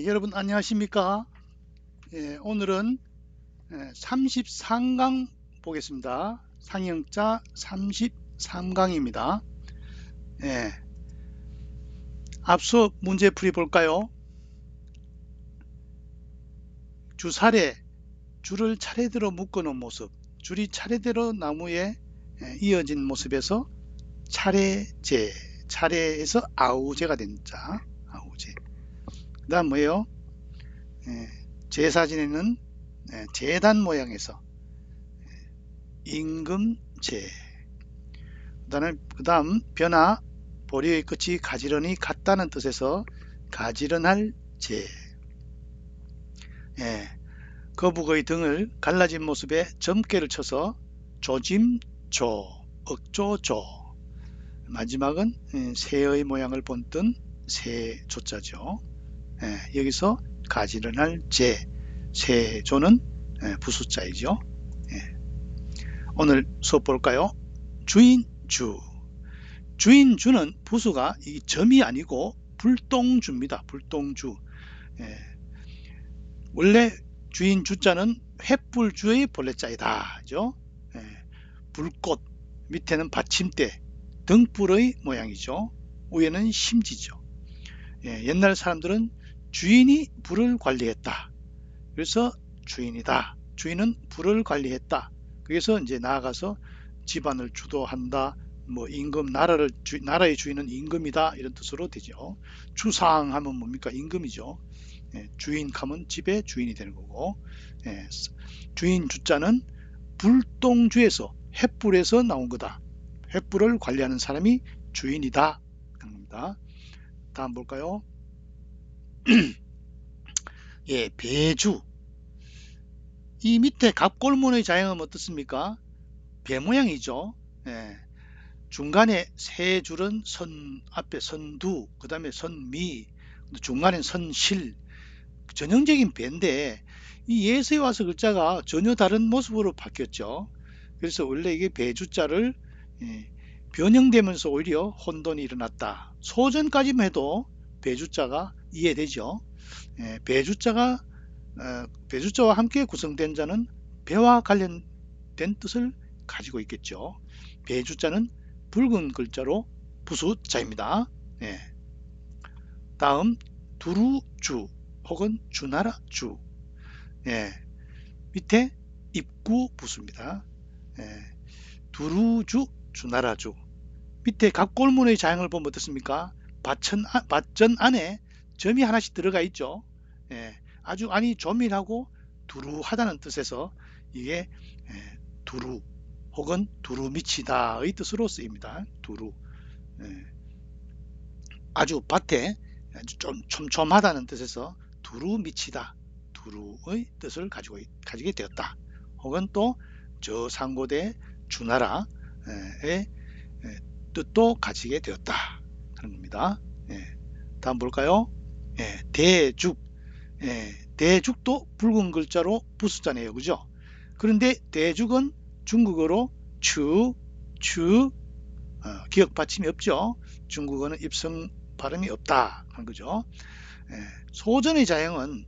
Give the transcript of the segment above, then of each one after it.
여러분 안녕하십니까? 오늘은 33강 보겠습니다. 상형자 33강입니다. 앞서 문제풀이 볼까요? 주사례, 줄을 차례대로 묶어놓은 모습, 줄이 차례대로 나무에 이어진 모습에서 차례제, 차례에서 아우제가 된 자, 아우제. 그 다음 뭐예요? 제사지내는 제단 모양에서 임금제. 그 다음 변화, 보리의 끝이 가지런히 같다는 뜻에서 가지런할 제. 거북의 등을 갈라진 모습에 점괘를 쳐서 조짐조, 억조조. 마지막은 새의 모양을 본뜬 새조자죠. 여기서 가지런할 제, 새조는 부수자이죠. 오늘 수업 볼까요? 주인주. 주인주는 부수가 이 점이 아니고 불똥주입니다. 불똥주. 원래 주인주자는 횃불주의 본래자이다. 그죠? 불꽃, 밑에는 받침대, 등불의 모양이죠. 위에는 심지죠. 옛날 사람들은 주인이 불을 관리했다. 그래서 주인이다. 주인은 불을 관리했다. 그래서 이제 나아가서 집안을 주도한다. 뭐 임금, 나라의 주인은 임금이다. 이런 뜻으로 되죠. 주상하면 뭡니까? 임금이죠. 주인하면 집의 주인이 되는 거고, 주인 주자는 불똥주에서 횃불에서 나온 거다. 횃불을 관리하는 사람이 주인이다. 그런 겁니다. 다음 볼까요? 배주. 이 밑에 갑골문의 자형은 어떻습니까? 배 모양이죠. 중간에 세 줄은 앞에 선두, 그 다음에 선미, 중간엔 선실, 전형적인 배인데 이 예서에 와서 글자가 전혀 다른 모습으로 바뀌었죠. 그래서 원래 이게 배주자를 변형되면서 오히려 혼돈이 일어났다. 소전까지만 해도 배주자가 이해되죠. 배주자와 함께 구성된 자는 배와 관련된 뜻을 가지고 있겠죠. 배주자는 붉은 글자로 부수자입니다. 다음 두루주 혹은 주나라주. 밑에 입구 부수입니다. 두루주, 주나라주. 밑에 갑골문의 자형을 보면 어떻습니까? 밭전 안에 점이 하나씩 들어가 있죠. 아주 안이 조밀하고 두루하다는 뜻에서 이게 두루 혹은 두루미치다의 뜻으로 쓰입니다. 두루. 아주 밭에 좀 촘촘하다는 뜻에서 두루미치다. 두루의 뜻을 가지게 되었다. 혹은 또 저 상고대 주나라의 뜻도 가지게 되었다. 그런 겁니다. 다음 볼까요? 대죽. 대죽도 붉은 글자로 부수자네요. 그죠? 그런데 대죽은 중국어로 추, 기억 받침이 없죠. 중국어는 입성 발음이 없다 하는 거죠. 소전의 자형은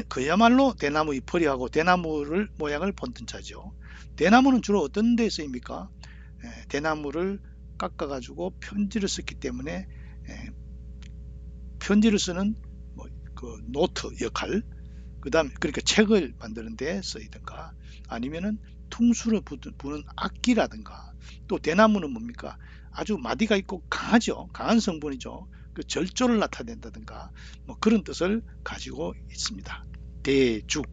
그야말로 대나무 잎허리하고 대나무를 모양을 본뜬 자죠. 대나무는 주로 어떤 데 쓰입니까? 대나무를 깎아 가지고 편지를 썼기 때문에 편지를 쓰는 그 노트 역할, 그 다음 그러니까 책을 만드는 데 쓰이든가 아니면은 퉁수를 부는 악기라든가, 또 대나무는 뭡니까? 아주 마디가 있고 강하죠. 강한 성분이죠. 그 절조를 나타낸다든가 뭐 그런 뜻을 가지고 있습니다. 대죽.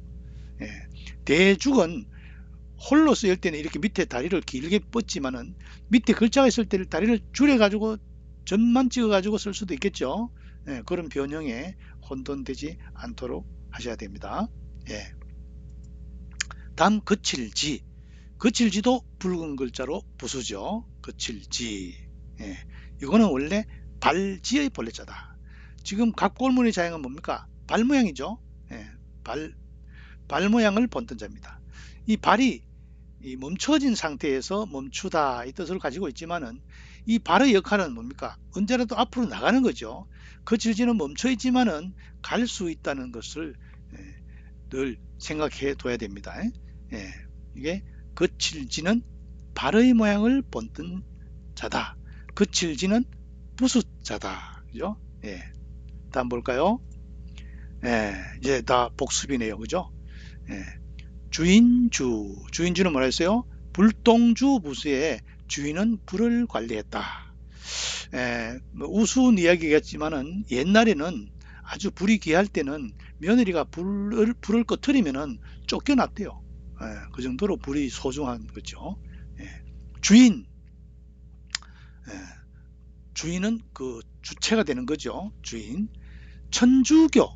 대죽은 홀로 쓰일 때는 이렇게 밑에 다리를 길게 뻗지만은 밑에 글자가 있을 때를 다리를 줄여 가지고 점만 찍어 가지고 쓸 수도 있겠죠. 그런 변형에 혼돈되지 않도록 하셔야 됩니다. 다음 거칠지. 거칠지도 붉은 글자로 부수죠. 거칠지. 이거는 원래 발지의 본래자다. 지금 갑골문의 자형은 뭡니까? 발 모양이죠. 발 모양을 본뜬 자입니다. 이 발이 멈춰진 상태에서 멈추다 이 뜻을 가지고 있지만은 이 발의 역할은 뭡니까? 언제라도 앞으로 나가는 거죠. 거칠지는 멈춰 있지만은 갈 수 있다는 것을 늘 생각해 둬야 됩니다. 이게 거칠지는 발의 모양을 본뜬 자다. 거칠지는 부숫자다. 그죠? 다음 볼까요? 이제 다 복습이네요. 그죠? 주인주는 뭐라 했어요? 불똥주 부수의 주인은 불을 관리했다. 뭐 우스운 이야기겠지만은 옛날에는 아주 불이 귀할 때는 며느리가 불을 꺼트리면은 쫓겨났대요. 그 정도로 불이 소중한 거죠. 주인, 주인은 그 주체가 되는 거죠. 주인. 천주교,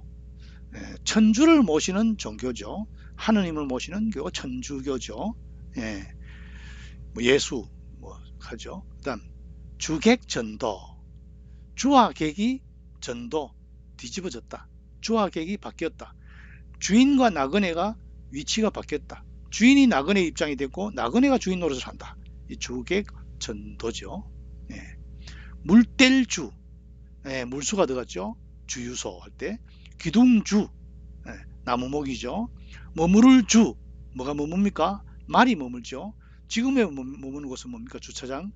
천주를 모시는 종교죠. 하느님을 모시는 교 천주교죠. 뭐 예수 뭐 하죠. 그다음 주객전도, 주와 객이 전도 뒤집어졌다. 주와 객이 바뀌었다. 주인과 나그네가 위치가 바뀌었다. 주인이 나그네 입장이 됐고 나그네가 주인 노릇을 한다. 이 주객전도죠. 물뗄주, 물수가 들어갔죠. 주유소 할 때. 기둥주, 나무목이죠. 머무를 주, 뭐가 머뭅니까? 말이 머물죠. 지금의 머무는 곳은 뭡니까? 주차장,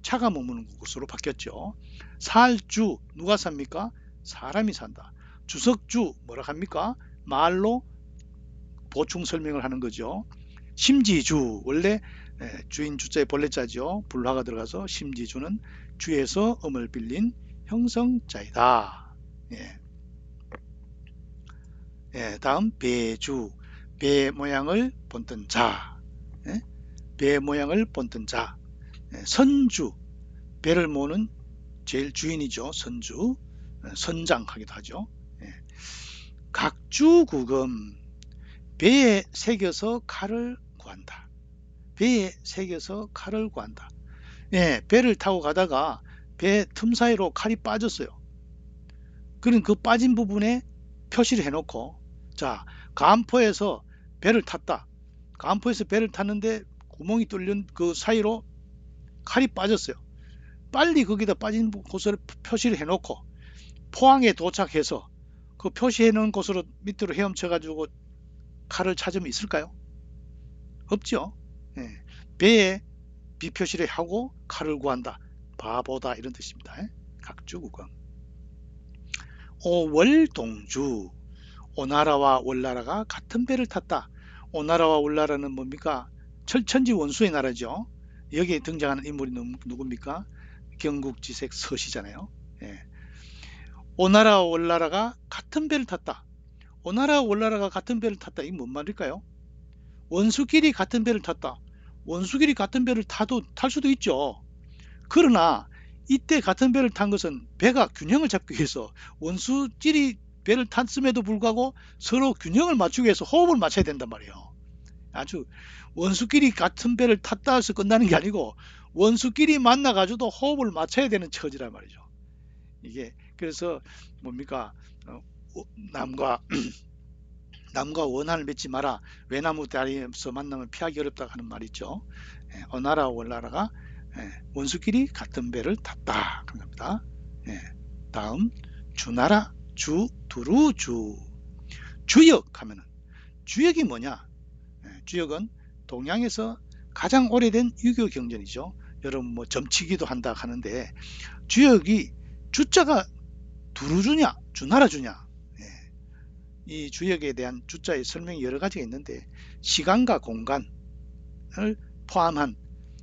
차가 머무는 곳으로 바뀌었죠. 살주, 누가 삽니까? 사람이 산다. 주석주, 뭐라 합니까? 말로 보충 설명을 하는 거죠. 심지주, 원래 주인 주자에 본래자죠. 불화가 들어가서 심지주는 주에서 음을 빌린 형성자이다. 다음 배주, 배 모양을 본뜬 자. 배 모양을 본뜬 자. 선주, 배를 모는 제일 주인이죠. 선주, 선장하기도 하죠. 각주구금, 배에 새겨서 칼을 구한다. 배에 새겨서 칼을 구한다. 배를 타고 가다가 배 틈 사이로 칼이 빠졌어요. 그럼 그 빠진 부분에 표시를 해놓고, 자, 간포에서 배를 탔다. 간포에서 배를 탔는데 구멍이 뚫린 그 사이로 칼이 빠졌어요. 빨리 거기다 빠진 곳을 표시를 해놓고 포항에 도착해서 그 표시해 놓은 곳으로 밑으로 헤엄쳐 가지고 칼을 찾으면 있을까요? 없죠. 배에 비표시를 하고 칼을 구한다. 바보다 이런 뜻입니다. 각주구금. 오월동주, 오나라와 월나라가 같은 배를 탔다. 오나라와 월나라는 뭡니까? 철천지 원수의 나라죠. 여기에 등장하는 인물이 누굽니까? 경국지색 서시잖아요. 오나라와 월나라가 같은 배를 탔다. 오나라와 월나라가 같은 배를 탔다. 이게 뭔 말일까요? 원수끼리 같은 배를 탔다. 원수끼리 같은 배를 탈 수도 있죠. 그러나 이때 같은 배를 탄 것은 배가 균형을 잡기 위해서 원수끼리 배를 탔음에도 불구하고 서로 균형을 맞추기 위해서 호흡을 맞춰야 된단 말이에요. 아주 원수끼리 같은 배를 탔다 해서 끝나는 게 아니고 원수끼리 만나 가지고도 호흡을 맞춰야 되는 처지란 말이죠. 이게 그래서 뭡니까? 남과 원한을 맺지 마라. 외나무 다리에서 만나면 피하기 어렵다 하는 말이 있죠. 어나라 월나라가 원수끼리 같은 배를 탔다. 그런 겁니다. 다음 주나라, 두루주. 주역 하면은 주역이 뭐냐? 주역은 동양에서 가장 오래된 유교 경전이죠. 여러분 뭐 점치기도 한다 하는데 주역이 주자가 두루주냐 주나라주냐, 이 주역에 대한 주자의 설명이 여러 가지가 있는데 시간과 공간을 포함한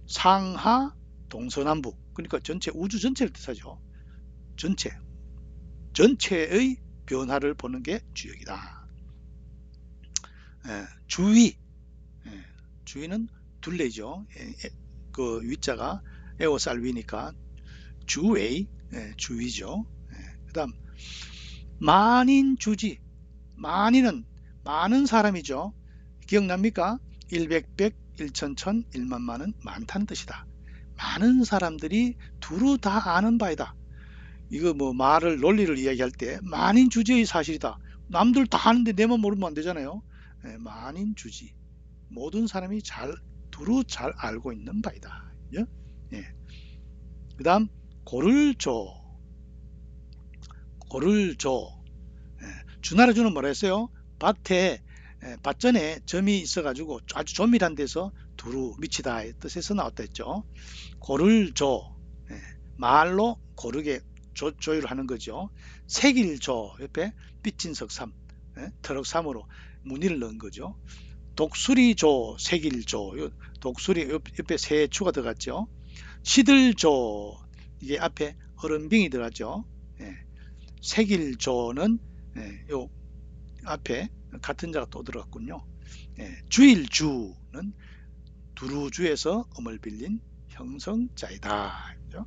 상하 동서남북, 그러니까 전체 우주 전체를 뜻하죠. 전체의 변화를 보는 게 주역이다. 주위는 둘레죠. 그 위자가 에오살 위니까 주웨이, 주위죠. 그 다음 만인주지, 만인은 많은 사람이죠. 기억납니까? 100, 1000, 1000, 1만만은 많다는 뜻이다. 많은 사람들이 두루 다 아는 바이다. 이거 뭐 논리를 이야기할 때 만인주지의 사실이다. 남들 다 아는데 내만 모르면 안 되잖아요. 만인주지, 모든 사람이 두루 잘 알고 있는 바이다. 그 다음 고를조. 고를조. 주나라주는 뭐라 했어요? 밭에 밭전에 점이 있어가지고 아주 조밀한 데서 두루 미치다 뜻에서 나왔다 했죠. 고를조. 말로 고르게 조율을 하는 거죠. 색일조. 옆에 빚진 석삼, 터럭삼으로 무늬를 넣은 거죠. 독수리조, 색일조. 독수리 옆에 세추가 들어갔죠. 시들조. 이게 앞에 얼음빙이 들어갔죠. 색일조는 요 앞에 같은 자가 또 들어갔군요. 주일주는 두루주에서 음을 빌린 형성자이다. 그죠?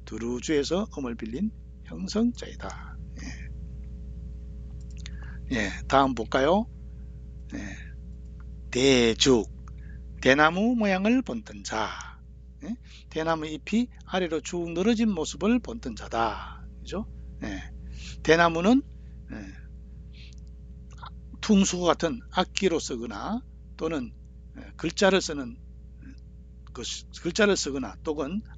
두루주에서 음을 빌린 형성자이다. 다음 볼까요? 대죽. 대나무 모양을 본뜬 자. 대나무 잎이 아래로 쭉 늘어진 모습을 본뜬 자다. 그죠? 대나무는 퉁수과 같은 악기로 쓰거나 또는 글자를 쓰는 글자를 쓰거나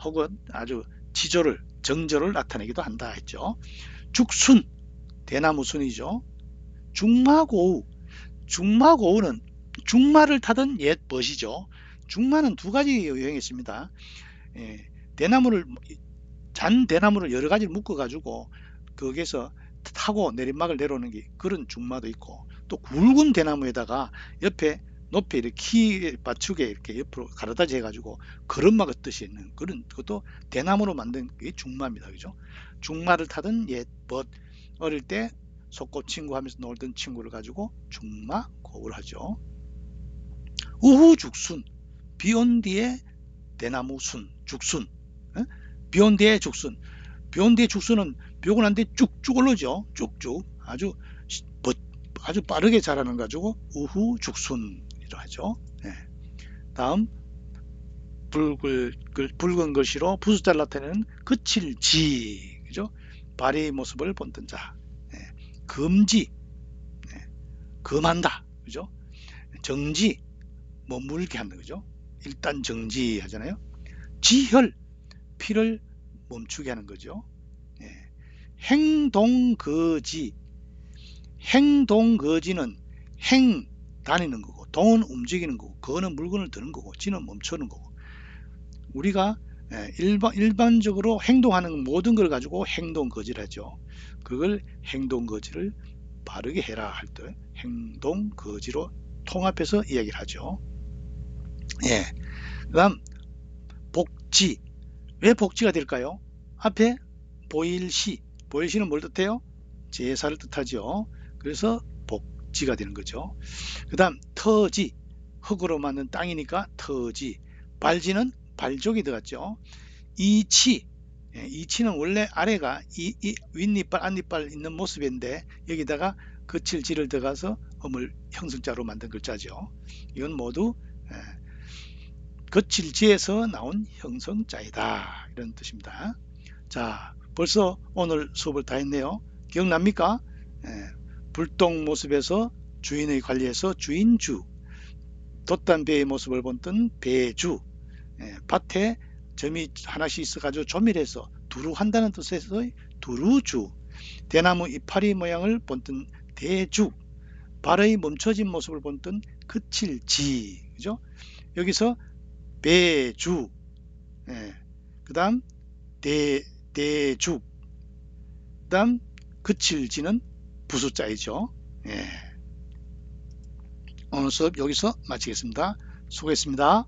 혹은 아주 지조를 정조를 나타내기도 한다 했죠. 죽순. 대나무 순이죠. 중마고우. 중마고우는 중마를 타던 옛 벗이죠. 중마는 두 가지 유형이 있습니다. 잔 대나무를 여러 가지를 묶어 가지고 거기에서 타고 내리막을 내려오는 게 그런 중마도 있고, 또 굵은 대나무에다가 옆에 높이 이렇게 키 받추게 이렇게 옆으로 가르다지 해가지고 걸음마 걷듯이 있는 그것도 대나무로 만든 게 중마입니다. 그죠? 중마를 타던 옛 벗. 어릴 때 속꽃친구 하면서 놀던 친구를 가지고 중마 고우를 하죠. 우후죽순. 비온 뒤에 대나무 순, 죽순. 비 온 뒤에 죽순. 비 온 뒤에 죽순은 비 오고 난 뒤에 쭉쭉 올라오죠. 쭉쭉. 아주 빠르게 자라는 가지고 우후죽순이라고 하죠. 다음 붉은 글씨로 부숫자를 나타내는 그칠지. 그죠? 발의 모습을 본뜬 자. 금지. 금한다. 그죠? 정지. 머물게 하는 거죠. 일단 정지 하잖아요. 지혈. 피를 멈추게 하는 거죠. 행동거지. 행동거지는 행 다니는 거고, 동은 움직이는 거고, 거는 물건을 드는 거고, 지는 멈추는 거고. 우리가 일반적으로 행동하는 모든 걸 가지고 행동거지를 하죠. 그걸 행동거지를 바르게 해라 할 때 행동거지로 통합해서 이야기를 하죠. 그 다음 복지. 왜 복지가 될까요? 앞에 보일시. 보일시는 뭘 뜻해요? 제사를 뜻하죠. 그래서 복지가 되는 거죠. 그 다음 터지. 흙으로 만든 땅이니까 터지. 발지는 발족이 들어갔죠. 이치. 이치는 원래 아래가 윗니빨 앞니빨 있는 모습인데 여기다가 거칠지를 들어가서 음을 형성자로 만든 글자죠. 이건 모두 거칠지에서 나온 형성자이다, 이런 뜻입니다. 자, 벌써 오늘 수업을 다 했네요. 기억납니까? 불똥 모습에서 주인의 관리에서 주인주, 돛단배의 모습을 본뜬 배주, 밭에 점이 하나씩 있어가지고 조밀해서 두루한다는 뜻에서 두루주, 대나무 이파리 모양을 본뜬 대주, 발의 멈춰진 모습을 본뜬 그칠지. 그죠? 여기서 배주, 그 다음 대죽, 그 다음 그칠지는 부수자이죠. 오늘 수업 여기서 마치겠습니다. 수고했습니다.